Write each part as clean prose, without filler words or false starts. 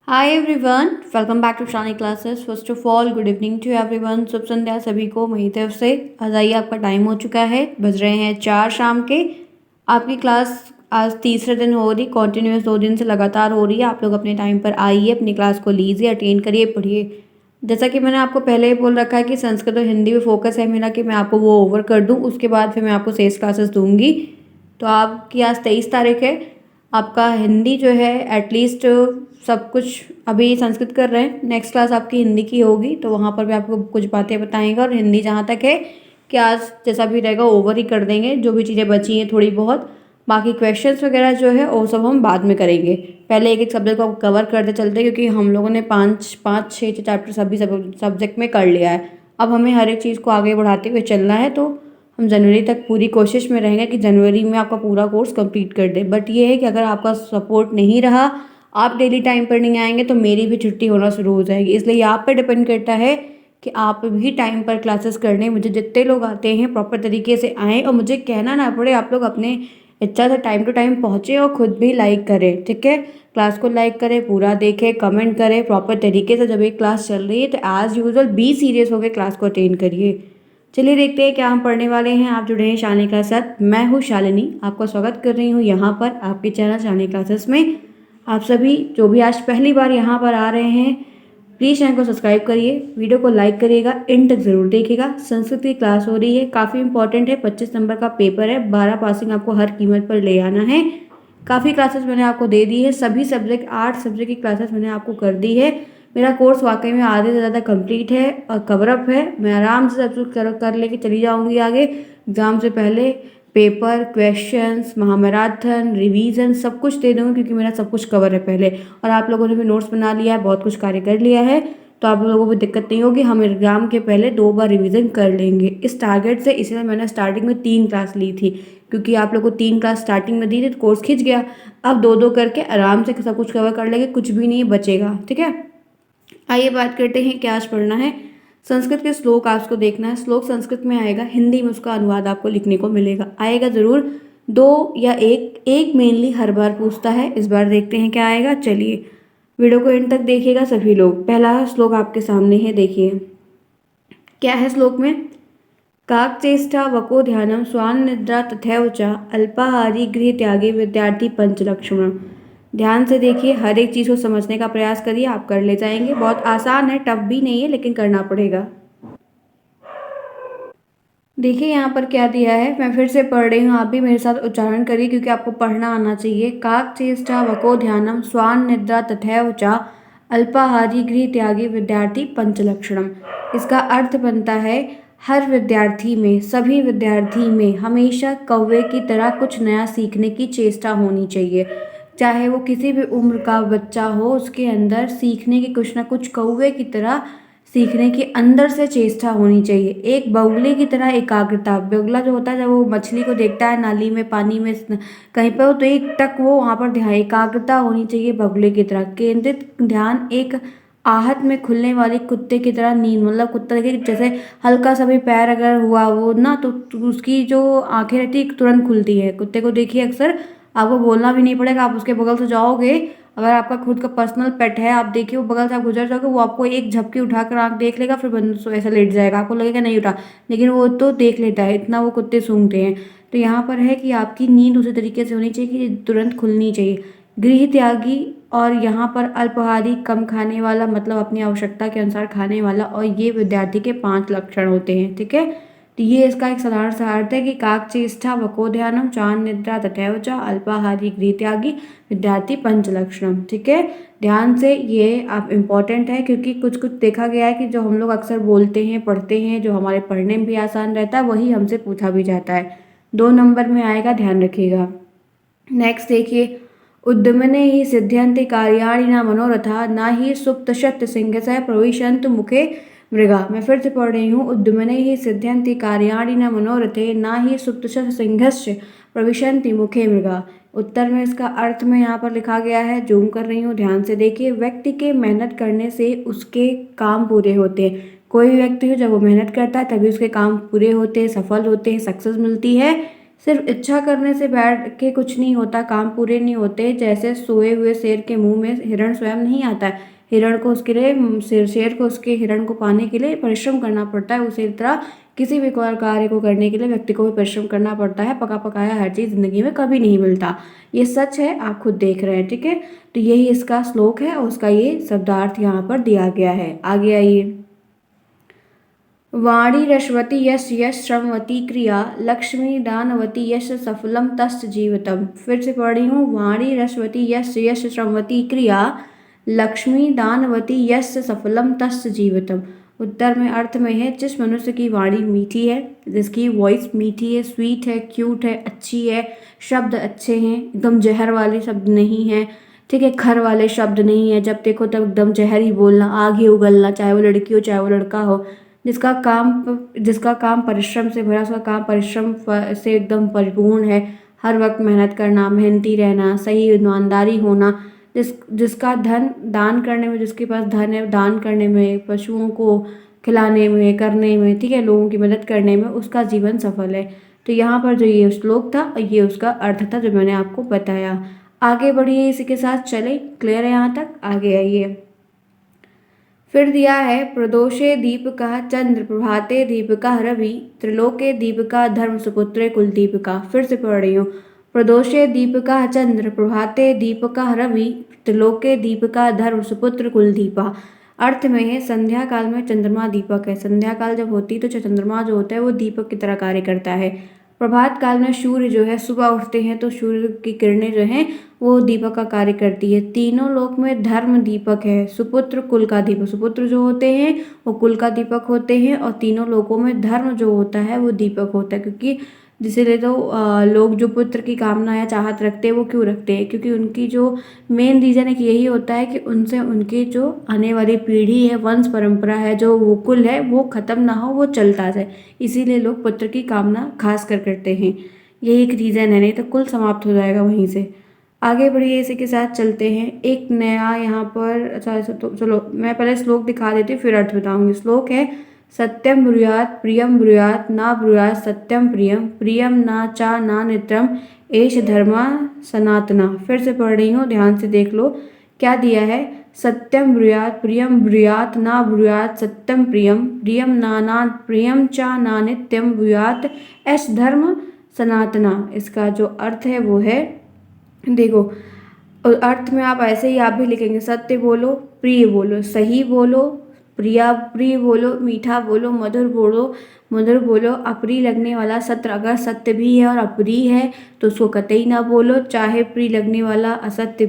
Hi everyone, welcome back to Shani classes. First of all good evening to everyone. शुभ संध्या सभी को मेरी तरफ से। आज आइए, आपका टाइम हो चुका है, बज रहे हैं 4 शाम के। आपकी क्लास आज तीसरे दिन हो रही, कॉन्टिन्यूस 2 दिन से लगातार हो रही है। आप लोग अपने टाइम पर आइए, अपनी क्लास को लीजिए, अटेंड करिए, पढ़िए। जैसा कि मैंने आपको पहले ही बोल रखा है कि संस्कृत और हिंदी में फोकस है मेरा, कि मैं आपको वो ओवर कर दूँ, उसके बाद फिर मैं आपको शेष क्लासेस दूंगी। तो आपकी आज 23 तारीख है। आपका हिंदी जो है एटलीस्ट सब कुछ अभी संस्कृत कर रहे हैं, नेक्स्ट क्लास आपकी हिंदी की होगी, तो वहाँ पर भी आपको कुछ बातें बताएंगे। और हिंदी जहाँ तक है कि आज जैसा भी रहेगा ओवर ही कर देंगे, जो भी चीज़ें बची हैं थोड़ी बहुत। बाकी क्वेश्चंस वगैरह जो है वो सब हम बाद में करेंगे। पहले एक एक सब्जेक्ट को कवर करते चलते, क्योंकि हम लोगों ने पाँच पाँच छः चैप्टर सभी सब्जेक्ट में कर लिया है। अब हमें हर एक चीज़ को आगे बढ़ाते हुए चलना है। तो हम जनवरी तक पूरी कोशिश में रहेंगे कि जनवरी में आपका पूरा कोर्स कंप्लीट कर दे। बट ये है कि अगर आपका सपोर्ट नहीं रहा, आप डेली टाइम पर नहीं आएंगे, तो मेरी भी छुट्टी होना शुरू हो जाएगी। इसलिए आप पर डिपेंड करता है कि आप भी टाइम पर क्लासेस करने, मुझे जितने लोग आते हैं प्रॉपर तरीके से आएँ, और मुझे कहना ना पड़े, आप लोग अपने इच्छा से टाइम टू टाइम पहुँचे और खुद भी लाइक करें। ठीक है, क्लास को लाइक करें, पूरा देखें, कमेंट करें प्रॉपर तरीके से। जब एक क्लास चल रही है तो एज यूजुअल बी सीरियस होकर क्लास को अटेंड करिए। चलिए देखते हैं क्या हम पढ़ने वाले हैं। आप जुड़े हैं शानी क्लास साथ। मैं हूँ शालिनी, आपका स्वागत कर रही हूँ यहाँ पर आपके चैनल शानी क्लासेस में। आप सभी जो भी आज पहली बार यहाँ पर आ रहे हैं, प्लीज़ चैनल को सब्सक्राइब करिए, वीडियो को लाइक करिएगा, एंड तक ज़रूर देखिएगा। संस्कृत की क्लास हो रही है, काफ़ी इंपॉर्टेंट है। 25 नंबर का पेपर है, 12 पासिंग आपको हर कीमत पर ले आना है। काफ़ी क्लासेस मैंने आपको दे दी है, सभी सब्जेक्ट 8 सब्जेक्ट की क्लासेस मैंने आपको कर दी है। मेरा कोर्स वाकई में आधे से ज़्यादा कंप्लीट है और कवर अप है। मैं आराम से सब कुछ कर लेके चली जाऊंगी आगे। एग्ज़ाम से पहले पेपर, क्वेश्चंस, महामैराथन, रिवीजन सब कुछ दे दूँगी, क्योंकि मेरा सब कुछ कवर है पहले। और आप लोगों ने भी नोट्स बना लिया है, बहुत कुछ कार्य कर लिया है, तो आप लोगों को भी दिक्कत नहीं होगी। हम एग्ज़ाम के पहले 2 बार रिवीजन कर लेंगे इस टारगेट से। इसलिए मैंने स्टार्टिंग में 3 क्लास ली थी, क्योंकि आप लोगों को 3 क्लास स्टार्टिंग में दी थी तो कोर्स खिंच गया। अब 2-2 करके आराम से सब कुछ कवर कर लेंगे, कुछ भी नहीं बचेगा। ठीक है, आइए बात करते हैं क्या आज पढ़ना है। संस्कृत के श्लोक आपको देखना है। श्लोक संस्कृत में आएगा, हिंदी में उसका अनुवाद आपको लिखने को मिलेगा, आएगा ज़रूर 2 या 1, एक मेनली हर बार पूछता है। इस बार देखते हैं क्या आएगा। चलिए वीडियो को एंड तक देखिएगा सभी लोग। पहला श्लोक आपके सामने है, देखिए क्या है श्लोक में। काक चेष्टा वको ध्यानम स्वान निद्रा तथैव च अल्पाहारी गृह त्यागी विद्यार्थी पंचलक्षण। ध्यान से देखिए, हर एक चीज़ को समझने का प्रयास करिए, आप कर ले जाएंगे। बहुत आसान है, टफ भी नहीं है, लेकिन करना पड़ेगा। देखिए यहाँ पर क्या दिया है, मैं फिर से पढ़ रही हूँ, आप भी मेरे साथ उच्चारण करिए, क्योंकि आपको पढ़ना आना चाहिए। काक चेष्टा वको ध्यानम स्वान निद्रा तथैव च अल्पाहारी गृह त्यागी विद्यार्थी पंचलक्षणम। इसका अर्थ बनता है, हर विद्यार्थी में, सभी विद्यार्थी में हमेशा कौवे की तरह कुछ नया सीखने की चेष्टा होनी चाहिए। चाहे वो किसी भी उम्र का बच्चा हो, उसके अंदर सीखने की कुछ ना कुछ कौवे की तरह सीखने की अंदर से चेष्टा होनी चाहिए। एक बगुले की तरह एकाग्रता। बगुला जो होता है, जब वो मछली को देखता है नाली में, पानी में, कहीं पर हो, तो एक टक वो वहाँ पर ध्यान, एकाग्रता होनी चाहिए बगुले की तरह। केंद्रित ध्यान, एक आहत में खुलने वाली कुत्ते की तरह नींद। मतलब कुत्ते के जैसे हल्का सा भी पैर अगर हुआ वो ना, तो उसकी जो आंखें रहती है तुरंत खुलती है। कुत्ते को देखिए, अक्सर आपको बोलना भी नहीं पड़ेगा, आप उसके बगल से जाओगे, अगर आपका खुद का पर्सनल पेट है, आप देखिए वो बगल से आप गुजर जाओगे, वो आपको एक झपकी उठाकर आँख देख लेगा, फिर बंद सो ऐसा लेट जाएगा, आपको लगेगा नहीं उठा, लेकिन वो तो देख लेता है, इतना वो कुत्ते सूंघते हैं। तो यहाँ पर है कि आपकी नींद उसी तरीके से होनी चाहिए कि तुरंत खुलनी चाहिए। गृह त्यागी, और यहाँ पर अल्पाहारी, कम खाने वाला, मतलब अपनी आवश्यकता के अनुसार खाने वाला, और ये विद्यार्थी के 5 लक्षण होते हैं। ठीक है, तो ये इसका एक साधारण सा अर्थ है कि काक चेष्टा वको ध्यानम चान निद्रा तथैव च अल्पाहारी गृह त्यागी विद्यार्थी पंचलक्षणम। ठीक है, ध्यान से ये आप इम्पॉर्टेंट है, क्योंकि कुछ कुछ देखा गया है कि जो हम लोग अक्सर बोलते हैं, पढ़ते हैं, जो हमारे पढ़ने में भी आसान रहता है, वही हमसे पूछा भी जाता है। 2 नंबर में आएगा, ध्यान रखिएगा। नेक्स्ट देखिए, उद्यमने ही सिद्ध्यन्ति कार्याणि न मनोरथा न ही सुप्तशक्त सिंहस्य प्रविशन्तु मुखे मृगा। मैं फिर से पढ़ रही हूँ, उद्यमने ही सिद्ध्यन्ति कार्याणि न मनोरथे न ही सुप्तशक्त सिंहस्य प्रविशन्ति मुखे मृगा। उत्तर में इसका अर्थ में यहाँ पर लिखा गया है, जूम कर रही हूँ, ध्यान से देखिए। व्यक्ति के मेहनत करने से उसके काम पूरे होते हैं। कोई भी व्यक्ति हो, जब वो मेहनत करता है तभी उसके काम पूरे होते हैं, सफल होते हैं, सक्सेस मिलती है। सिर्फ इच्छा करने से बैठ के कुछ नहीं होता, काम पूरे नहीं होते। जैसे सोए हुए शेर के मुंह में हिरण स्वयं नहीं आता है, हिरण को उसके लिए शेर को उसके हिरण को पाने के लिए परिश्रम करना पड़ता है। उसी तरह किसी भी कार्य को करने के लिए व्यक्ति को भी परिश्रम करना पड़ता है। पका पकाया हर चीज़ जिंदगी में कभी नहीं मिलता, ये सच है, आप खुद देख रहे हैं, ठीक है। तो यही इसका श्लोक है और उसका ये शब्दार्थ यहाँ पर दिया गया है। आगे आइए। वाणी रश्वती यश यश श्रमवती क्रिया, लक्ष्मी दानवती यश सफलम तस् जीवितम। फिर से पढ़ रही हूँ। वाणी रश्वती यश यश श्रमवती क्रिया, लक्ष्मी दानवती यश सफलम तस् जीवितम। उत्तर में अर्थ में है, जिस मनुष्य की वाणी मीठी है, जिसकी वॉइस मीठी है, स्वीट है, क्यूट है, अच्छी है, शब्द अच्छे हैं, एकदम जहर वाले शब्द नहीं है, ठीक है, खर वाले शब्द नहीं है, जब देखो तब एकदम जहर ही बोलना, आग ही उगलना, चाहे वो लड़की हो चाहे वो लड़का हो। जिसका काम परिश्रम से भरा, उसका काम परिश्रम से एकदम परिपूर्ण है। हर वक्त मेहनत करना, मेहनती रहना, सही ईमानदारी होना। जिसका धन दान करने में, जिसके पास धन है दान करने में, पशुओं को खिलाने में, करने में, ठीक है, लोगों की मदद करने में, उसका जीवन सफल है। तो यहाँ पर जो ये श्लोक था, ये उसका अर्थ था जो मैंने आपको बताया। आगे बढ़िए, इसी के साथ चले। क्लियर है यहाँ तक? आगे आइए। फिर दिया है, प्रदोषे दीपका चंद्र, प्रभाते दीपका रवि, त्रिलोके दीपका धर्म, सुपुत्रे कुल दीपका। फिर से पढ़ रही हूँ। प्रदोषे दीपका चंद्र, प्रभाते दीपका रवि, त्रिलोके दीपका धर्म, सुपुत्र कुल दीपा। अर्थ में है, संध्या काल में चंद्रमा दीपक है। संध्या काल जब होती है तो चंद्रमा जो होता है वो दीपक की तरह कार्य करता है। प्रभात काल में सूर्य जो है, सुबह उठते हैं तो सूर्य की किरणें जो हैं वो दीपक का कार्य करती है। तीनों लोक में धर्म दीपक है, सुपुत्र कुल का दीपक। सुपुत्र जो होते हैं वो कुल का दीपक होते हैं, और तीनों लोकों में धर्म जो होता है वो दीपक होता है। क्योंकि जिसलिए तो लोग जो पुत्र की कामना या चाहत रखते हैं वो क्यों रखते हैं? क्योंकि उनकी जो मेन रीज़न एक यही होता है कि उनसे उनकी जो आने वाली पीढ़ी है, वंश परंपरा है, जो वो कुल है वो ख़त्म ना हो, वो चलता जाए। इसीलिए लोग पुत्र की कामना खास कर करते हैं। यही एक रीज़न है, नहीं तो कुल समाप्त हो जाएगा वहीं से। आगे बढ़िए, इसी के साथ चलते हैं। एक नया यहाँ पर, अच्छा तो चलो मैं पहले श्लोक दिखा देती हूँ फिर अर्थ बताऊँगी। श्लोक है, सत्यम ब्रूयात प्रियम ब्रूयात ना ब्रूयात सत्यम प्रियम, प्रियम ना चा ना नित्यम, एष धर्मा सनातना। फिर से पढ़ रही हूँ, ध्यान से देख लो क्या दिया है। सत्यम ब्रूयात प्रियम ब्रूयात ना ब्रूयात सत्यम प्रियम, प्रियम ना प्रियम चा ना नित्यम ब्रूयात एष धर्म सनातना। इसका जो अर्थ है वो है, देखो, और अर्थ में आप ऐसे ही आप भी लिखेंगे, सत्य बोलो, प्रिय बोलो, सही बोलो, प्रिय बोलो, मीठा बोलो, मधुर बोलो, अप्रिय लगने वाला सत्य, अगर सत्य भी है और अप्रिय है तो उसको कतई ना बोलो। चाहे प्रिय लगने वाला असत्य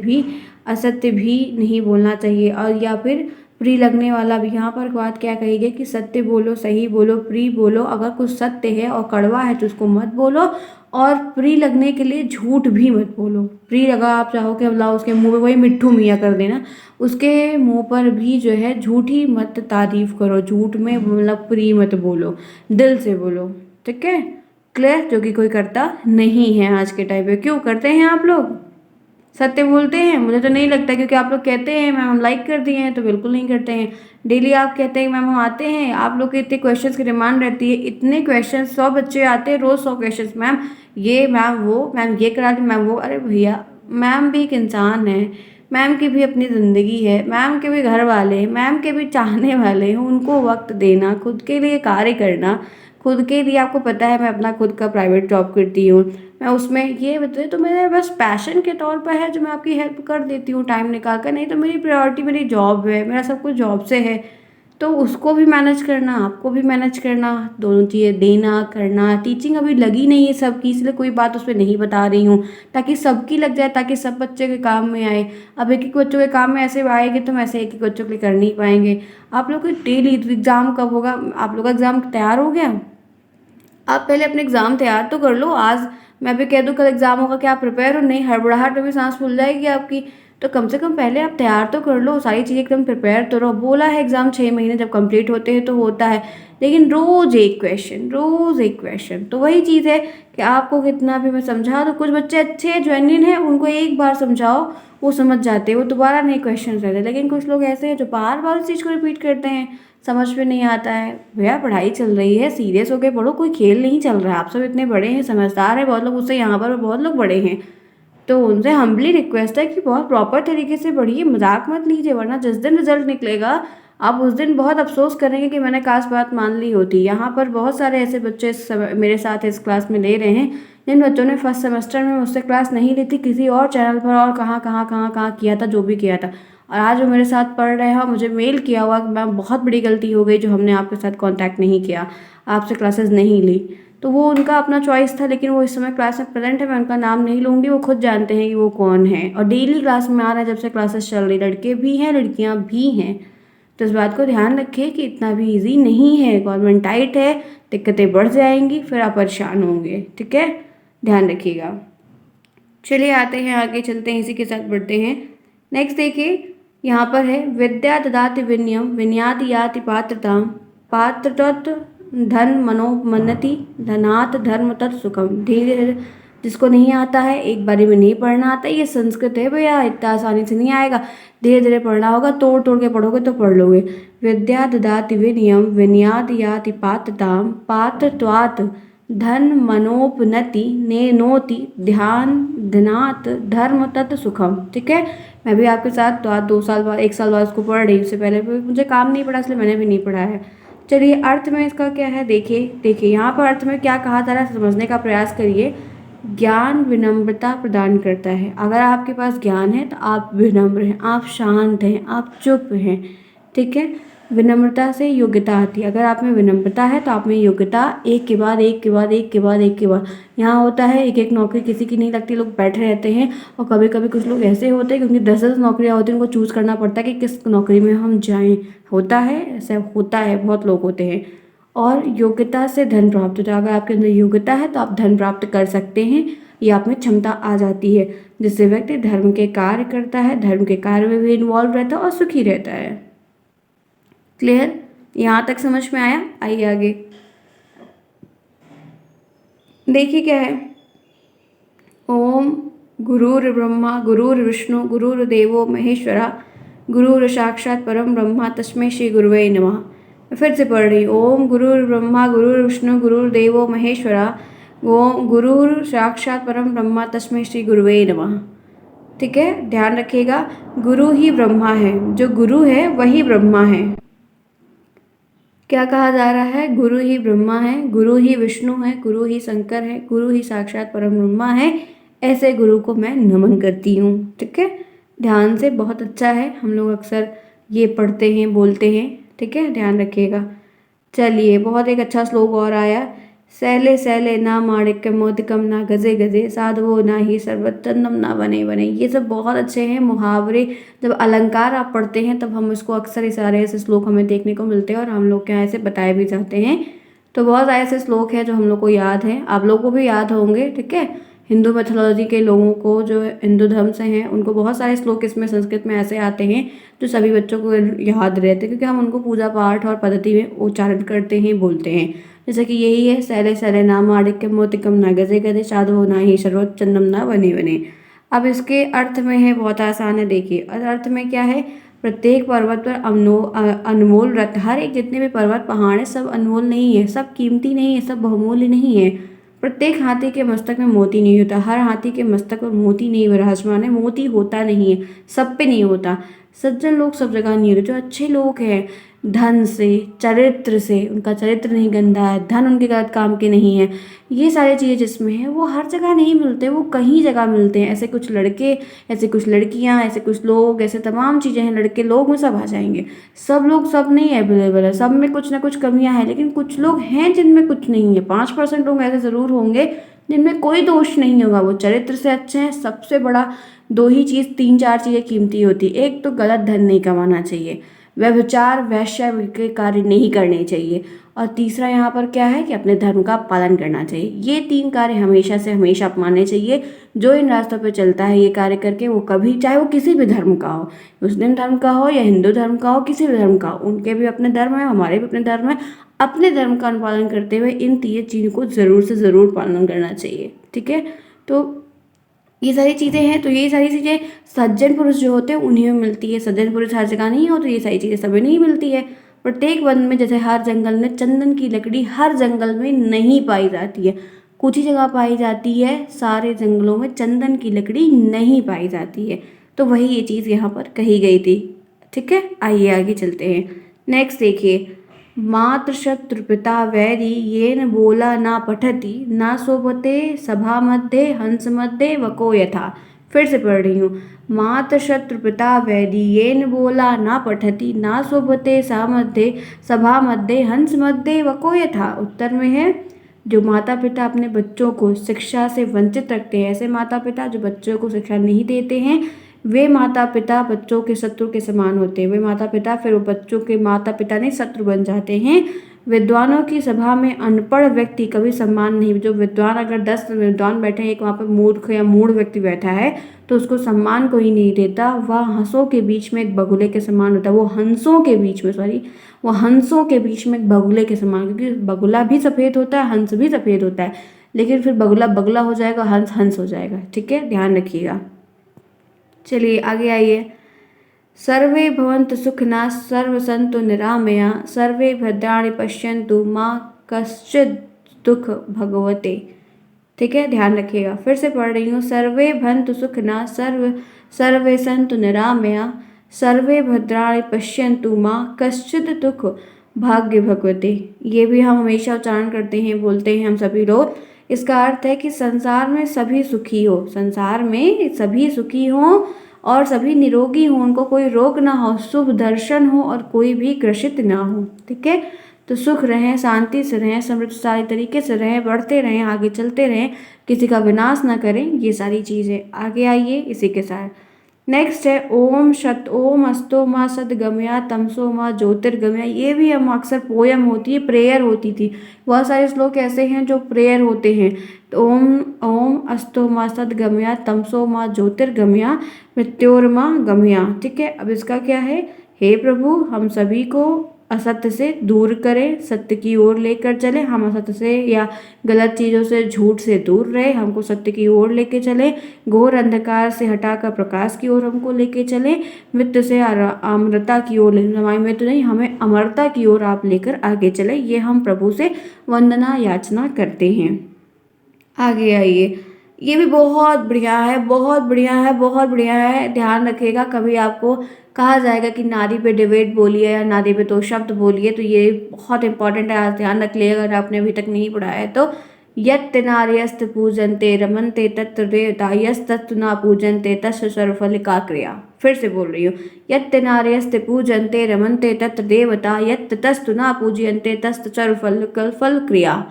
भी नहीं बोलना चाहिए। और या फिर प्रिय लगने वाला भी, यहाँ पर बात क्या कही गई कि सत्य बोलो, सही बोलो, प्रिय बोलो। अगर कुछ सत्य है और कड़वा है तो उसको मत बोलो, और प्रिय लगने के लिए झूठ भी मत बोलो। प्रिय लगा, आप चाहो कि अल्लाह उसके मुंह में वही मिट्ठू मियाँ कर देना, उसके मुंह पर भी जो है झूठी मत तारीफ करो, झूठ में मतलब प्रिय मत बोलो, दिल से बोलो, ठीक है। क्लियर? जो कि कोई करता नहीं है आज के टाइम पे। क्यों करते हैं आप लोग? सत्य बोलते हैं? मुझे तो नहीं लगता, क्योंकि आप लोग कहते हैं मैम हम लाइक कर दिए हैं, तो बिल्कुल नहीं करते हैं। डेली आप कहते हैं मैम हम आते हैं, आप लोग के इतने क्वेश्चंस की डिमांड रहती है, इतने क्वेश्चन, 100 बच्चे आते हैं रोज़ 100 क्वेश्चंस, मैम ये मैम वो, मैम ये करा दी, मैम वो। अरे भैया, मैम भी एक इंसान है, मैम की भी अपनी ज़िंदगी है, मैम के भी घर वाले हैं, मैम के भी चाहने वाले हैं, उनको वक्त देना, खुद के लिए कार्य करना, खुद के लिए। आपको पता है मैं अपना खुद का प्राइवेट जॉब करती हूँ, मैं उसमें ये बताइए तो मेरे बस पैशन के तौर पर है जो मैं आपकी हेल्प कर देती हूँ टाइम निकाल कर, नहीं तो मेरी प्रायोरिटी मेरी जॉब है, मेरा सब कुछ जॉब से है। तो उसको भी मैनेज करना, आपको भी मैनेज करना, दोनों चीज़ें देना करना। टीचिंग अभी लगी नहीं है सबकी, इसलिए कोई बात उस पर नहीं बता रही हूँ, ताकि सबकी लग जाए, ताकि सब बच्चे के काम में आए। अब एक एक बच्चों के काम में ऐसे आएगी तो हम ऐसे एक एक बच्चों के लिए कर नहीं पाएंगे। आप लोग को डेली एग्ज़ाम कब होगा? आप लोग का एग्ज़ाम तैयार हो गया? आप पहले अपने एग्ज़ाम तैयार तो कर लो। आज मैं भी कह दूँ कल एग्ज़ाम होगा, क्या आप प्रिपेयर हो? नहीं, हड़बड़ाहट में भी सांस फूल जाएगी आपकी। तो कम से कम पहले आप तैयार तो कर लो, सारी चीज़ें एकदम प्रिपेयर तो रहो। बोला है एग्ज़ाम 6 महीने जब कंप्लीट होते हैं तो होता है, लेकिन रोज़ एक क्वेश्चन, रोज़ एक क्वेश्चन। तो वही चीज़ है कि आपको कितना भी मैं समझा दूँ, कुछ बच्चे अच्छे हैं, जेन्युइन हैं, उनको एक बार समझाओ वो समझ जाते हैं, वो दोबारा नहीं क्वेश्चन रहते। लेकिन कुछ लोग ऐसे हैं जो बार बार उस चीज़ को रिपीट करते हैं, समझ में नहीं आता है। भैया पढ़ाई चल रही है, सीरियस होकर पढ़ो, कोई खेल नहीं चल रहा है। आप सब इतने बड़े हैं, समझदार हैं, बहुत लोग उससे यहाँ पर बहुत लोग बड़े हैं, तो उनसे हम्बली रिक्वेस्ट है कि बहुत प्रॉपर तरीके से पढ़िए, मजाक मत लीजिए, वरना जिस दिन रिजल्ट निकलेगा आप उस दिन बहुत अफसोस करेंगे कि मैंने काश बात मान ली होती। यहाँ पर बहुत सारे ऐसे बच्चे मेरे साथ इस क्लास में ले रहे हैं जिन बच्चों ने फर्स्ट सेमेस्टर में मुझसे क्लास नहीं ली थी, किसी और चैनल पर और कहाँ किया था, जो भी किया था, और आज वो मेरे साथ पढ़ रहे हैं और मुझे मेल किया हुआ कि मैम बहुत बड़ी गलती हो गई जो हमने आपके साथ कॉन्टैक्ट नहीं किया, आपसे क्लासेस नहीं ली। तो वो उनका अपना चॉइस था, लेकिन वो इस समय क्लास में प्रेजेंट है, मैं उनका नाम नहीं लूँगी, वो खुद जानते हैं कि वो कौन है, और डेली क्लास में आ रहे हैं जब से क्लासेस चल रही, लड़के भी हैं लड़कियाँ भी हैं। तो इस बात को ध्यान रखिए कि इतना भी ईजी नहीं है, गवर्नमेंट टाइट है, दिक्कतें बढ़ जाएंगी, फिर आप परेशान होंगे, ठीक है, ध्यान रखिएगा। चलिए आते हैं आगे, चलते हैं, इसी के साथ बढ़ते हैं। नेक्स्ट देखिए, यहाँ पर है विद्या ददाति विनयम विनयाति याति पात्रताम पात्रत्वत धन मनोमन्नति धनात् धर्म तत् सुखम। धीरे धीरे, जिसको नहीं आता है, एक बारी में नहीं पढ़ना आता, ये संस्कृत है भैया, इतना आसानी से नहीं आएगा, धीरे धीरे पढ़ना होगा, तोड़ तोड़ के पढ़ोगे तो पढ़ लोगे। विद्या ददाति विनयम विनयाति याति पात्रताम पात्रत्वात् धन मनोपनति नेनोति ध्यान धनात् धर्म तत् सुखम। ठीक है, मैं भी आपके साथ 2 साल बाद 1 साल बाद उसको पढ़ रही हूँ, उससे पहले मुझे काम नहीं पड़ा इसलिए मैंने भी नहीं पढ़ा है। चलिए अर्थ में इसका क्या है, देखिए यहाँ पर अर्थ में क्या कहा जा रहा है, समझने का प्रयास करिए। ज्ञान विनम्रता प्रदान करता है। अगर आपके पास ज्ञान है तो आप विनम्र हैं, आप शांत हैं, आप चुप हैं, ठीक है। विनम्रता से योग्यता आती है। अगर आप में विनम्रता है तो आप में योग्यता एक के बाद एक के बाद एक के बाद एक के बाद। यहाँ होता है एक एक नौकरी किसी की नहीं लगती, लोग बैठे रहते हैं, और कभी कभी कुछ लोग ऐसे होते हैं क्योंकि 10-10 नौकरियाँ होती हैं, उनको चूज़ करना पड़ता है कि किस नौकरी में हम जाएँ। होता है, ऐसा होता है, बहुत लोग होते हैं। और योग्यता से धन प्राप्त होता है। अगर आपके अंदर योग्यता है तो आप धन प्राप्त कर सकते हैं, ये आप में क्षमता आ जाती है, जिससे व्यक्ति धर्म के कार्य करता है, धर्म के कार्य में भी इन्वॉल्व रहता है और सुखी रहता है। क्लियर, यहाँ तक समझ में आया? आइए आगे देखिए क्या है। ओम गुरुर् ब्रह्मा गुरुर्विष्णु गुरुर्देवो महेश्वरा गुरुर साक्षात परम ब्रह्मा तस्मै श्री गुरुवे नमः। मैं फिर से पढ़ रही हूँ। ओम गुरुर् ब्रह्मा गुरुर्विष्णु गुरुर्देवो महेश्वरा ओम गुरुर साक्षात परम ब्रह्मा तस्मै श्री गुरुवे नमः। ठीक है, ध्यान रखिएगा, गुरु ही ब्रह्मा है, जो गुरु है वही ब्रह्मा है। क्या कहा जा रहा है? गुरु ही ब्रह्मा है, गुरु ही विष्णु है, गुरु ही शंकर है, गुरु ही साक्षात परम ब्रह्मा है। ऐसे गुरु को मैं नमन करती हूँ। ठीक है, ध्यान से, बहुत अच्छा है, हम लोग अक्सर ये पढ़ते हैं, बोलते हैं। ठीक है, ध्यान रखिएगा। चलिए, बहुत एक अच्छा श्लोक और आया। सैले सैले ना माणिक्यम मोतिकम ना गजे गजे साधवो ना ही सर्वचंदम ना बने बने। ये सब बहुत अच्छे हैं मुहावरे। जब अलंकार आप पढ़ते हैं तब हम इसको अक्सर इस सारे ऐसे श्लोक हमें देखने को मिलते हैं और हम लोग के यहाँ ऐसे बताए भी जाते हैं। तो बहुत ऐसे श्लोक हैं जो हम लोग को याद है, आप लोगों को भी याद होंगे। ठीक है, हिंदू मैथोलॉजी के लोगों को, जो हिंदू धर्म से हैं, उनको बहुत सारे श्लोक इसमें संस्कृत में ऐसे आते हैं जो सभी बच्चों को याद रहते हैं, क्योंकि हम उनको पूजा पाठ और पद्धति में उच्चारण करते हैं, बोलते हैं। जैसे कि यही है, सैले सैले ना माणिक्यम मोतिकम ना गजे गजे साधो ना ही सर्वोच्चंदम ना बने बने। अब इसके अर्थ में है, बहुत आसान है, देखिए। अर्थ में क्या है? प्रत्येक पर्वत पर अनमोल रत्न। हर एक जितने भी पर्वत पहाड़ है सब अनमोल नहीं है, सब कीमती नहीं है, सब बहुमूल्य नहीं है। प्रत्येक हाथी के मस्तक में मोती नहीं होता, हर हाथी के मस्तक पर मोती नहीं विराजमान है, मोती होता नहीं है, सब पे नहीं होता। सज्जन लोग सब जगह नहीं होते। जो अच्छे लोग हैं, धन से, चरित्र से, उनका चरित्र नहीं गंदा है, धन उनके गलत काम के नहीं है, ये सारी चीज़ें जिसमें है वो हर जगह नहीं मिलते, वो कहीं जगह मिलते हैं। ऐसे कुछ लड़के, ऐसे कुछ लड़कियां, ऐसे कुछ लोग, ऐसे तमाम चीज़ें हैं, लड़के लोग में सब आ जाएंगे। सब लोग सब नहीं अवेलेबल है, सब में कुछ ना कुछ कमियां हैं, लेकिन कुछ लोग हैं जिनमें कुछ नहीं है। 5% लोग ऐसे ज़रूर होंगे जिनमें कोई दोष नहीं होगा, वो चरित्र से अच्छे हैं। सबसे बड़ा 2 ही चीज़, 3-4 चीज़ें कीमती होती है। एक तो गलत धन नहीं कमाना चाहिए। व्यभिचार वैश्य के कार्य नहीं करने चाहिए। और तीसरा यहाँ पर क्या है कि अपने धर्म का पालन करना चाहिए। ये 3 कार्य हमेशा से हमेशा अपनाने चाहिए। जो इन रास्तों पे चलता है ये कार्य करके, वो कभी, चाहे वो किसी भी धर्म का हो, मुस्लिम धर्म का हो या हिंदू धर्म का हो, किसी भी धर्म का हो, उनके भी अपने धर्म है, हमारे भी अपने धर्म है, अपने धर्म का अनुपालन करते हुए इन 3 चीज़ों को ज़रूर से ज़रूर पालन करना चाहिए। ठीक है, तो ये सारी चीज़ें हैं। तो ये सारी चीज़ें सज्जन पुरुष जो होते हैं उन्हीं में मिलती है। सज्जन पुरुष हर जगह नहीं हो, तो ये सारी चीज़ें सभी नहीं मिलती है। प्रत्येक वन में, जैसे हर जंगल में चंदन की लकड़ी हर जंगल में नहीं पाई जाती है, कुछ ही जगह पाई जाती है, सारे जंगलों में चंदन की लकड़ी नहीं पाई जाती है। तो वही ये चीज़ यहाँ पर कही गई थी। ठीक है, आइए आगे चलते हैं। नेक्स्ट देखिए, मातृशत्रु पिता वैरी येन बोला ना पठति ना शोभते सभा मध्ये हंस मध्ये वको यथा। फिर से पढ़ रही हूँ। मातृशत्रु पिता वैरी येन बोला ना पठति ना शोभते सभा मध्ये हंस मध्ये वको यथा। उत्तर में है, जो माता पिता अपने बच्चों को शिक्षा से वंचित रखते हैं, ऐसे माता पिता जो बच्चों को शिक्षा नहीं देते हैं, वे माता पिता बच्चों के शत्रु के समान होते हैं। वे माता पिता फिर वो बच्चों के माता पिता नहीं शत्रु बन जाते हैं। विद्वानों की सभा में अनपढ़ व्यक्ति कभी सम्मान नहीं। जो विद्वान, अगर 10 विद्वान बैठे हैं, एक वहाँ पर मूर्ख या मूढ़ व्यक्ति बैठा है, तो उसको सम्मान कोई नहीं देता। वह हंसों के बीच में एक बगुले के समान होता है। वो हंसों के बीच में, वो हंसों के बीच में एक बगुले के समान, क्योंकि बगुला भी सफ़ेद होता है, हंस भी सफ़ेद होता है, लेकिन फिर बगुला बगुला हो जाएगा, हंस हंस हो जाएगा। ठीक है, ध्यान रखिएगा। चलिए आगे आइए। सर्वे भवन्तु सुखिनः सर्वे सन्तु निरामया सर्वे भद्राणि पश्यन्तु माँ कश्चित् दुख भगवते। ठीक है, ध्यान रखिएगा। फिर से पढ़ रही हूँ। सर्वे भवन्तु सुखिनः सर्वे सन्तु निरामया सर्वे भद्राणि पश्यन्तु माँ कश्चित् दुख भाग्य भगवते। ये भी हम हमेशा उच्चारण करते हैं, बोलते हैं हम सभी लोग। इसका अर्थ है कि संसार में सभी सुखी हो, संसार में सभी सुखी हों और सभी निरोगी हों, उनको कोई रोग ना हो, शुभ दर्शन हो और कोई भी ग्रसित ना हो। ठीक है, तो सुख रहें, शांति से रहें, समृद्धशाली तरीके से रहें, बढ़ते रहें, आगे चलते रहें, किसी का विनाश ना करें। ये सारी चीज़ें। आगे आइए इसी के साथ। नेक्स्ट है ओम अस्तो माँ सदगमया तमसो माँ ज्योतिर्गमया। ये भी हम अक्सर पोयम होती है, प्रेयर होती थी। बहुत सारे श्लोक ऐसे हैं जो प्रेयर होते हैं। तो ओम अस्तो माँ सदगमया तमसो माँ ज्योतिर्गमया मृत्योर्मा गमया। ठीक है, अब इसका क्या है? हे प्रभु, हम सभी को असत्य से दूर करें, सत्य की ओर लेकर चले। हम असत्य से या गलत चीज़ों से, झूठ से दूर रहे, हमको सत्य की ओर लेके चले। घोर अंधकार से हटाकर प्रकाश की ओर हमको लेके चले। मृत्यु से अमरता की ओर, हमारी मृत्यु नहीं, हमें अमरता की ओर आप लेकर आगे चले। ये हम प्रभु से वंदना याचना करते हैं। आगे आइए। ये भी बहुत बढ़िया है, बहुत बढ़िया है, बहुत बढ़िया है। ध्यान रखिएगा, कभी आपको कहा जाएगा कि नारी पे डिबेट बोलिए या नारी पे 2 शब्द बोलिए, तो ये बहुत इंपॉर्टेंट है, आज ध्यान रख लिएगा अगर आपने अभी तक नहीं पढ़ा है तो। यत् नार्यस्त पूजन्ते रमन्ते तत्र देवता यस्तस्तु न पूजन्ते तस्य सर्वफलिका क्रिया। फिर से बोल रही हूँ। यत् नार्यस्त पूजन्ते रमन्ते तत्र देवता यत् तस्तु न पूजयन्ते तस्य सर्वफल क्रिया।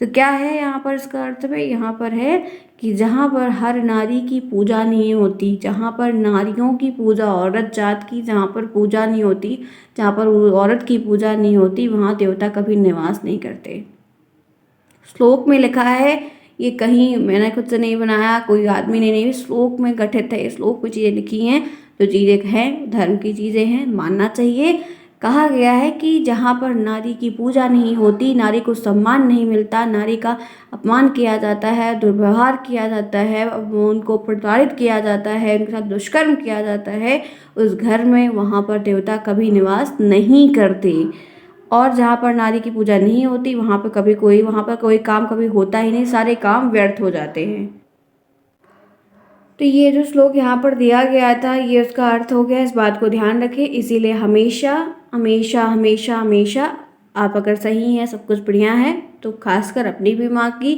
तो क्या है यहाँ पर? इसका अर्थ में यहाँ पर है कि जहाँ पर हर नारी की पूजा नहीं होती, जहाँ पर नारियों की पूजा, औरत जात की जहाँ पर पूजा नहीं होती, जहाँ पर औरत की पूजा नहीं होती, वहाँ देवता कभी निवास नहीं करते। श्लोक में लिखा है, ये कहीं मैंने खुद से नहीं बनाया, कोई आदमी ने नहीं, श्लोक में गठित है। श्लोक में चीज़ें लिखी हैं, जो चीज़ें हैं धर्म की चीज़ें हैं, मानना चाहिए। कहा गया है कि जहाँ पर नारी की पूजा नहीं होती, नारी को सम्मान नहीं मिलता, नारी का अपमान किया जाता है, दुर्व्यवहार किया जाता है, उनको प्रताड़ित किया जाता है, उनके साथ दुष्कर्म किया जाता है, उस घर में वहाँ पर देवता कभी निवास नहीं करते। और जहाँ पर नारी की पूजा नहीं होती, वहाँ पर कोई काम कभी होता ही नहीं, सारे काम व्यर्थ हो जाते हैं। तो ये जो श्लोक यहाँ पर दिया गया था, ये उसका अर्थ हो गया। इस बात को ध्यान रखें। इसीलिए हमेशा हमेशा हमेशा हमेशा आप अगर सही हैं, सब कुछ बढ़िया है, तो खासकर अपनी भी माँ की,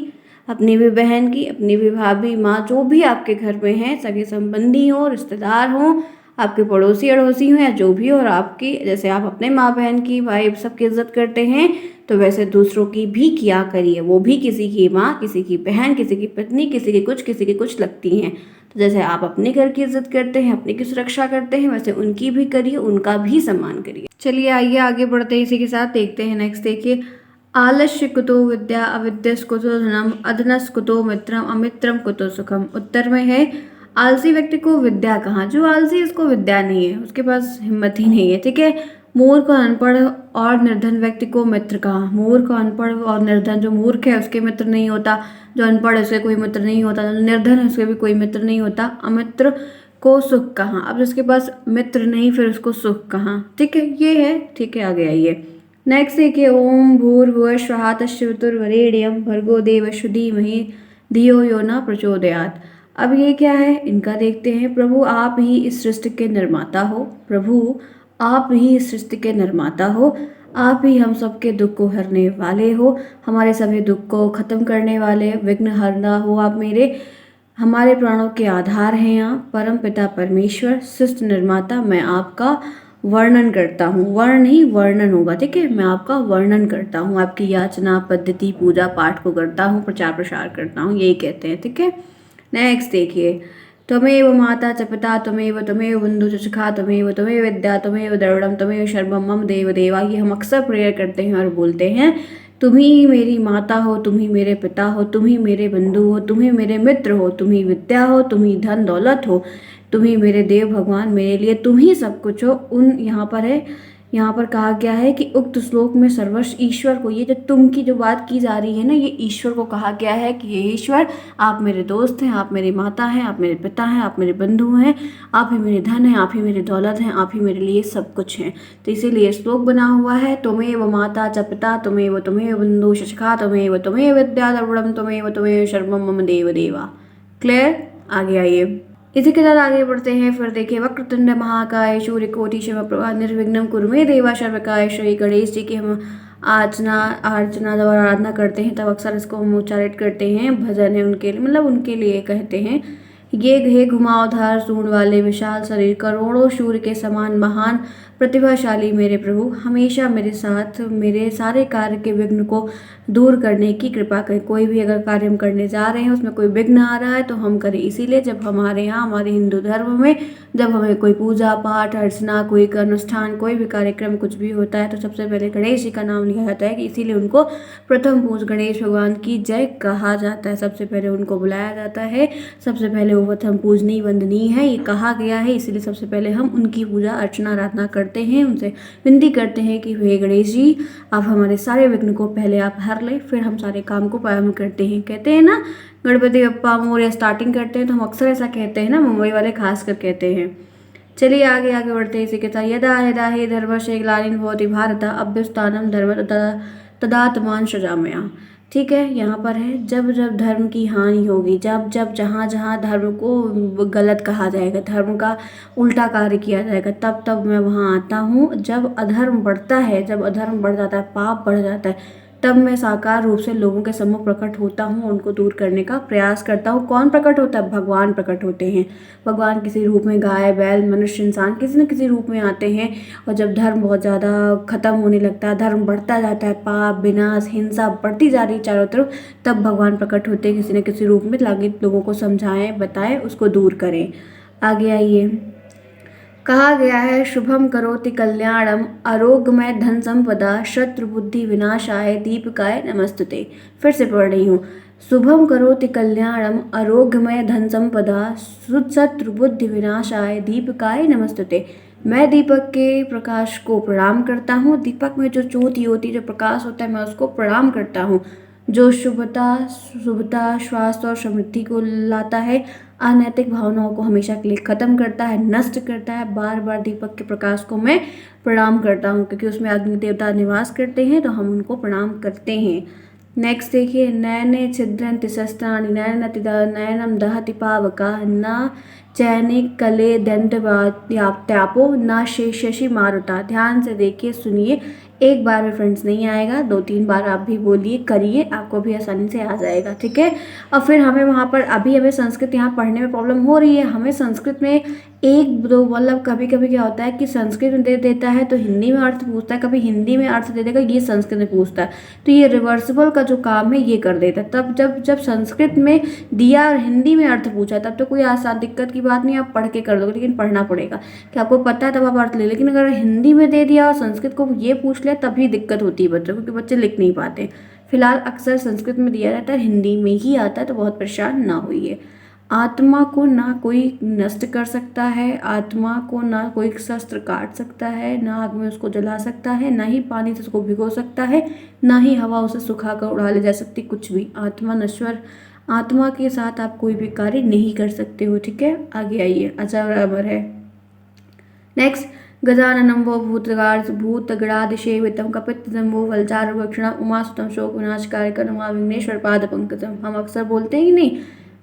अपनी भी बहन की, अपनी भी भाभी, माँ, जो भी आपके घर में हैं, सगे संबंधी हों, रिश्तेदार हों, आपके पड़ोसी अड़ोसी हों या जो भी हो, और आपकी जैसे आप अपने माँ बहन की भाई सबकी इज्जत करते हैं तो वैसे दूसरों की भी किया करिए। वो भी किसी की माँ, किसी की बहन, किसी की पत्नी, किसी की कुछ लगती हैं। तो जैसे आप अपने घर की इज्जत करते हैं, अपने की सुरक्षा करते हैं, वैसे उनकी भी करिए, उनका भी सम्मान करिए। चलिए आइए आगे बढ़ते हैं, इसी के साथ देखते हैं नेक्स्ट। देखिए, आलस्य कुतो विद्या अविद्यस कुतो धनम अधनस कुतो मित्रम अमित्रम कुतो सुखम। उत्तर में है आलसी व्यक्ति को विद्या कहाँ, जो आलसी उसको विद्या नहीं है, उसके पास हिम्मत ही नहीं है। ठीक है, मूर्ख अनपढ़ और निर्धन व्यक्ति को मित्र कहाँ। मूर्ख अनपढ़ और निर्धन, जो मूर्ख है उसके मित्र नहीं होता, जो अनपढ़ है उसके कोई मित्र नहीं होता, जो निर्धन है उसके भी कोई मित्र नहीं होता। अमित्र को सुख कहाँ, अब जिसके पास मित्र नहीं फिर उसको सुख कहाँ। ठीक है, ये है। ठीक है, आगे आइए नेक्स्ट देखिए, ओम भूर्भुवः स्वः तत्सवितुर्वरेण्यं भर्गो देवस्य धीमहि धियो यो न प्रचोदयात्। अब ये क्या है, इनका देखते हैं। प्रभु आप ही इस सृष्टि के निर्माता हो, प्रभु आप ही इस सृष्टि के निर्माता हो, आप ही हम सबके दुख को हरने वाले हो, हमारे सभी दुख को खत्म करने वाले विघ्न हरना हो आप मेरे, हमारे प्राणों के आधार हैं आप, परम पिता परमेश्वर सृष्टि निर्माता। मैं आपका वर्णन करता हूँ, वर्ण ही वर्णन होगा। ठीक है, मैं आपका वर्णन करता हूँ, आपकी याचना पद्धति पूजा पाठ को करता हूँ, प्रचार प्रसार करता हूँ, यही कहते हैं। ठीक है, नेक्स्ट देखिए, त्वमेव माता च पिता त्वमेव बंधु च सखा त्वमेव विद्या त्वमेव द्रविड़म त्वमेव शर्वम मम देव देवा। ये हम अक्सर प्रेयर करते हैं और बोलते हैं, तुम ही मेरी माता हो, तुम ही मेरे पिता हो, तुम ही मेरे बंधु हो, तुम ही मेरे मित्र हो, तुम ही विद्या हो, तुम ही धन दौलत हो, तुम ही मेरे देव भगवान, मेरे लिए तुम ही सब कुछ हो। उन यहाँ पर है, यहाँ पर कहा गया है कि उक्त श्लोक में सर्वस्व ईश्वर को, ये जो तुम की जो बात की जा रही है ना, ये ईश्वर को कहा गया है कि ये ईश्वर आप मेरे दोस्त हैं, आप मेरी माता हैं, आप मेरे पिता हैं, आप मेरे बंधु हैं, आप ही मेरे धन हैं, आप ही मेरी दौलत हैं, आप ही मेरे लिए सब कुछ हैं। तो इसीलिए श्लोक बना हुआ है, त्वमेव माता च पिता त्वमेव बंधु च सखा त्वमेव विद्या द्रविड़म त्वमेव शर्वम मम देव देवा। क्लियर, आगे आइए, इसी के साथ आगे बढ़ते हैं। फिर देखिए, वक्रतुंड महाकाय सूर्यकोटि समप्रभा निर्विघ्नं कुरु मे देवा सर्वकार्येषु। श्री गणेश जी की हम अर्चना जब आराधना करते हैं तब अक्सर इसको हम उच्चारित करते हैं, भजन है उनके लिए, मतलब उनके लिए कहते हैं। ये घे घुमावदार सूंड वाले विशाल शरीर, करोड़ों सूर्य के समान महान प्रतिभाशाली मेरे प्रभु, हमेशा मेरे साथ मेरे सारे कार्य के विघ्न को दूर करने की कृपा करें। कोई भी अगर कार्य हम करने जा रहे हैं उसमें कोई विघ्न आ रहा है तो हम करें। इसीलिए जब हमारे यहाँ, हमारे हिंदू धर्म में, जब हमें कोई पूजा पाठ अर्चना, कोई अनुष्ठान, कोई भी कार्यक्रम कुछ भी होता है तो सबसे पहले गणेश जी का नाम लिया जाता है, कि इसीलिए उनको प्रथम पूज गणेश भगवान की जय कहा जाता है। सबसे पहले उनको बुलाया जाता है, सबसे पहले वो प्रथम पूजनीय वंदनीय है, ये कहा गया है। इसीलिए सबसे पहले हम उनकी पूजा अर्चना आराधना करते हैं, उनसे विनती करते हैं कि हे गणेश जी, आप हमारे सारे विघ्न को पहले आप हर ले, फिर हम सारे काम को प्रारंभ करते हैं। कहते हैं ना, गणपति बप्पा मोरया स्टार्टिंग करते हैं तो हम अक्सर ऐसा कहते हैं ना, मुंबई वाले खास कर कहते हैं। चलिए आगे आगे बढ़ते हैं। इसी के साथ, यदा यदा हे धर्मस्य ग्लानिर्भवति भवति भारत अभ्युत्थानं धर्म तदात्मान सृजाम्यहम्। ठीक है, यहाँ पर है, जब जब धर्म की हानि होगी, जब जब जहाँ जहाँ धर्म को गलत कहा जाएगा, धर्म का उल्टा कार्य किया जाएगा, तब तब मैं वहाँ आता हूँ। जब अधर्म बढ़ता है, जब अधर्म बढ़ जाता है, पाप बढ़ जाता है, तब मैं साकार रूप से लोगों के सम्मुख प्रकट होता हूँ, उनको दूर करने का प्रयास करता हूँ। कौन प्रकट होता है? भगवान प्रकट होते हैं। भगवान किसी रूप में, गाय बैल मनुष्य इंसान किसी न किसी रूप में आते हैं। और जब धर्म बहुत ज़्यादा ख़त्म होने लगता है, धर्म बढ़ता जाता है, पाप विनाश हिंसा बढ़ती जा रही है चारों तरफ, तब भगवान प्रकट होते हैं किसी न किसी रूप में, ताकि लोगों को समझाएं, बताएं, उसको दूर करें। आगे आइए, कहा गया है, शुभम करोति कल्याणम आरोग्यमय धन संपदा शत्रु बुद्धि विनाशाय दीपकाय नमस्तुते। फिर से पढ़ रही हूँ, शुभम करोति कल्याणम आरोग्यमय धन संपदा शत्रु बुद्धि विनाशाय दीपकाय नमस्तुते। मैं दीपक के प्रकाश को प्रणाम करता हूँ। दीपक में जो ज्योति होती है, जो प्रकाश होता है, मैं उसको प्रणाम करता हूँ, जो शुभता स्वास्थ्य और समृद्धि को लाता है, अनैतिक भावनाओं को हमेशा के लिए खत्म करता है, नष्ट करता है। बार बार दीपक के प्रकाश को मैं प्रणाम करता हूँ, क्योंकि उसमें अग्नि देवता निवास करते हैं, तो हम उनको प्रणाम करते हैं। नेक्स्ट देखिए, नयने छिद्रन्ति शस्त्राणि नयनम दहति पावका न चैनिक कले दंत त्यापो न शशि मारुता। ध्यान से देखिए, सुनिए, एक बार में फ्रेंड्स नहीं आएगा, 2-3 बार आप भी बोलिए, करिए, आपको भी आसानी से आ जाएगा। ठीक है। और फिर हमें वहाँ पर अभी हमें संस्कृत यहाँ पढ़ने में प्रॉब्लम हो रही है। हमें संस्कृत में एक दो मतलब कभी कभी क्या होता है कि संस्कृत में दे देता है तो हिंदी में अर्थ पूछता है, कभी हिंदी में अर्थ दे देगा, ये संस्कृत में पूछता है। तो ये रिवर्सिबल का जो काम है ये कर देता है। तब जब जब संस्कृत में दिया और हिंदी में अर्थ पूछा तब तो कोई आसान दिक्कत की बात नहीं, आप पढ़ के कर दोगे, लेकिन पढ़ना पड़ेगा कि आपको पता है तब आप अर्थ ले। लेकिन अगर हिंदी में दे दिया और संस्कृत को ये पूछ लिया तभी दिक्कत होती है बच्चों को, क्योंकि बच्चे लिख नहीं पाते। फिलहाल अक्सर संस्कृत में दिया रहता है, हिंदी में ही आता है, तो बहुत परेशान ना होइए। आत्मा को ना कोई नष्ट कर सकता है, आत्मा को ना कोई शस्त्र काट सकता है, ना आग में उसको जला सकता है, ना ही पानी से उसको भिगो सकता है, ना ही हवा उसे सुखा कर उड़ा ले जा सकती, कुछ भी। आत्मा नश्वर, आत्मा के साथ आप कोई भी कार्य नहीं कर सकते हो। ठीक है, आगे आइए। अच्छा बराबर है। नेक्स्ट, गजाननं वो भूतगणादिसेवितं कपित्थं वो फलचारुभक्षणं उमासुतं शोकविनाशकारकं उमा विघ्नेश्वर पादपंकजं। हम अक्सर बोलते हैं कि नहीं,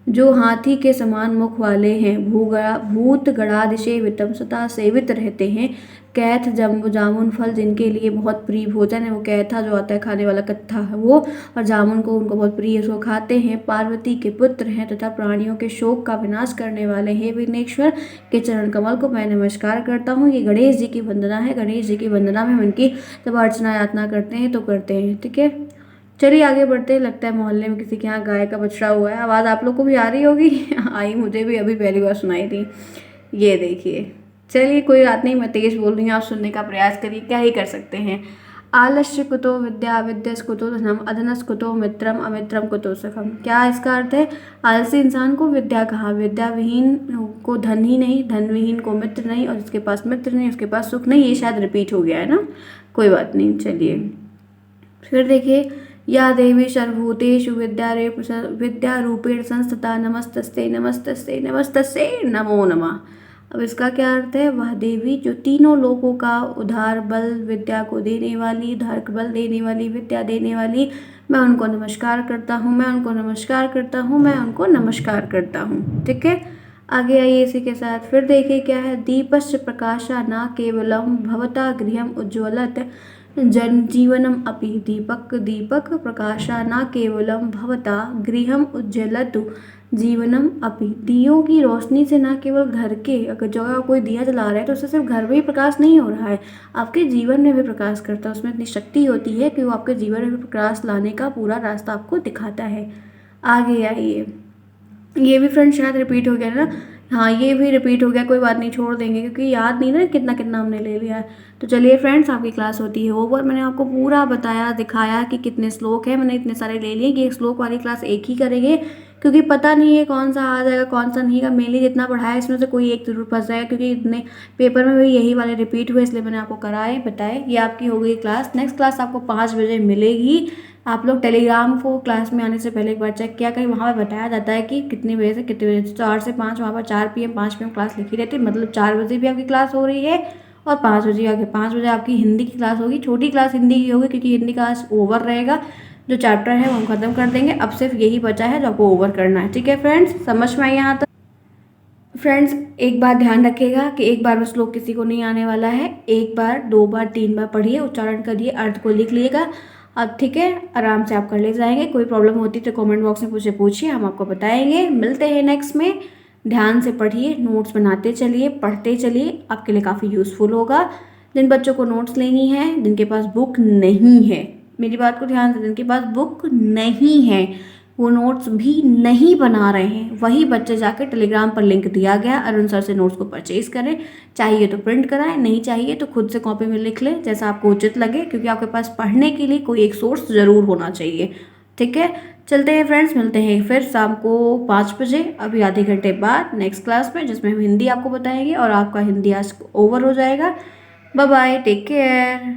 जो हाथी के समान मुख वाले हैं, भूत गणादिसेवितम, सदा सेवित रहते हैं, कैथ जम्बू जामुन फल, जिनके लिए बहुत प्रिय भोजन है वो कैथा जो आता है खाने वाला कत्था है वो, और जामुन को उनको बहुत प्रिय है, उसको खाते हैं। पार्वती के पुत्र हैं तथा प्राणियों के शोक का विनाश करने वाले हैं। विघ्नेश्वर के चरण कमल को मैं नमस्कार करता हूँ। ये गणेश जी की वंदना है। गणेश जी की वंदना में हम इनकी जब अर्चना यातना करते हैं तो करते हैं। ठीक है, चलिए आगे बढ़ते हैं। लगता है मोहल्ले में किसी के यहाँ गाय का बछड़ा हुआ है। आवाज़ आप लोग को भी आ रही होगी। आई मुझे भी, अभी पहली बार सुनाई थी। ये देखिए, चलिए कोई बात नहीं, मैं तेज बोल रही हूँ, आप सुनने का प्रयास करिए, क्या ही कर सकते हैं। आलस्य कुतो विद्या, विद्यस कुतो धनम, अधनस कुतो मित्रम, अमित्रम कुतो सुखम। क्या इसका अर्थ है? आलसी इंसान को विद्या कहा, विद्या विहीन को धन ही नहीं, धन विहीन को मित्र नहीं, और जिसके पास मित्र नहीं उसके पास सुख नहीं। ये शायद रिपीट हो गया है ना, कोई बात नहीं। चलिए फिर देखिए, या देवी सर्वभूतेषु विद्यारूपेण संस्थिता नमस्तस्ते नमस्तस्ते नमस्तस्ते नमो नमः। अब इसका क्या अर्थ है? वह देवी जो तीनों लोगों का उधार बल, विद्या को देने वाली, उधार बल देने वाली, विद्या देने वाली, मैं उनको नमस्कार करता हूँ, मैं उनको नमस्कार करता हूँ, मैं उनको नमस्कार करता हूँ। ठीक है, आगे आइए इसी के साथ। फिर देखिए क्या है, दीपस्य प्रकाशा न केवलम भवता गृहम उज्ज्वलत जन जीवनम अपि। दीपक प्रकाशा न केवलम भवता गृहम उज्ज्वलतु जीवनम अपि। दियों की रोशनी से ना केवल घर के, अगर जो कोई दिया जला रहा है तो उससे सिर्फ घर में ही प्रकाश नहीं हो रहा है, आपके जीवन में भी प्रकाश करता है। उसमें इतनी शक्ति होती है कि वो आपके जीवन में भी प्रकाश लाने का पूरा रास्ता आपको दिखाता है। आगे आइए, ये भी फ्रेंड शायद रिपीट हो गया ना, हाँ ये भी रिपीट हो गया, कोई बात नहीं, छोड़ देंगे क्योंकि याद नहीं ना कितना कितना हमने ले लिया है। तो चलिए फ्रेंड्स, आपकी क्लास होती है ओवर। मैंने आपको पूरा बताया, दिखाया कि कितने श्लोक हैं, मैंने इतने सारे ले लिए कि एक श्लोक वाली क्लास एक ही करेंगे, क्योंकि पता नहीं है कौन सा आ जाएगा कौन सा नहीं का। मेनली जितना पढ़ाया इसमें से कोई एक जरूर फंस जाएगा, क्योंकि इतने पेपर में भी यही वाले रिपीट हुए, इसलिए मैंने आपको कराए बताए। ये आपकी हो गई क्लास। नेक्स्ट क्लास आपको 5 बजे मिलेगी। आप लोग टेलीग्राम को क्लास में आने से पहले एक बार चेक किया करें, वहाँ पर बताया जाता है कि कितने बजे से कितने बजे, 4 से 5, वहाँ पर 4 PM 5 PM क्लास लिखी रहती है। मतलब 4 बजे भी आपकी क्लास हो रही है और 5 बजे आगे 5 बजे आपकी हिंदी की क्लास होगी। छोटी क्लास हिंदी की होगी क्योंकि हिंदी क्लास ओवर रहेगा, जो चैप्टर है वो हम खत्म कर देंगे। अब सिर्फ यही बचा है जो आपको ओवर करना है। ठीक है फ्रेंड्स, समझ में आई यहाँ तक? फ्रेंड्स एक बात ध्यान रखिएगा कि एक बार में श्लोक किसी को नहीं आने वाला है। एक बार, 2 बार, 3 बार पढ़िए, उच्चारण करिए, अर्थ को लिख लीजिएगा। अब ठीक है, आराम से आप कर ले जाएंगे। कोई प्रॉब्लम होती तो कमेंट बॉक्स में पूछिए, हम आपको बताएंगे। मिलते हैं नेक्स्ट में। ध्यान से पढ़िए, नोट्स बनाते चलिए, पढ़ते चलिए, आपके लिए काफ़ी यूज़फुल होगा। जिन बच्चों को नोट्स लेनी है, जिनके पास बुक नहीं है, मेरी बात को ध्यान से, जिनके पास बुक नहीं है, वो नोट्स भी नहीं बना रहे हैं, वही बच्चे जाकर टेलीग्राम पर लिंक दिया गया अरुण सर से नोट्स को परचेज करें। चाहिए तो प्रिंट कराएं, नहीं चाहिए तो खुद से कॉपी में लिख लें, जैसा आपको उचित लगे, क्योंकि आपके पास पढ़ने के लिए कोई एक सोर्स ज़रूर होना चाहिए। ठीक है, चलते हैं फ्रेंड्स, मिलते हैं फिर शाम को 5 बजे, अभी आधे घंटे बाद नेक्स्ट क्लास में, जिसमें हम हिंदी आपको बताएंगे और आपका हिंदी आज ओवर हो जाएगा। Bye bye, take care.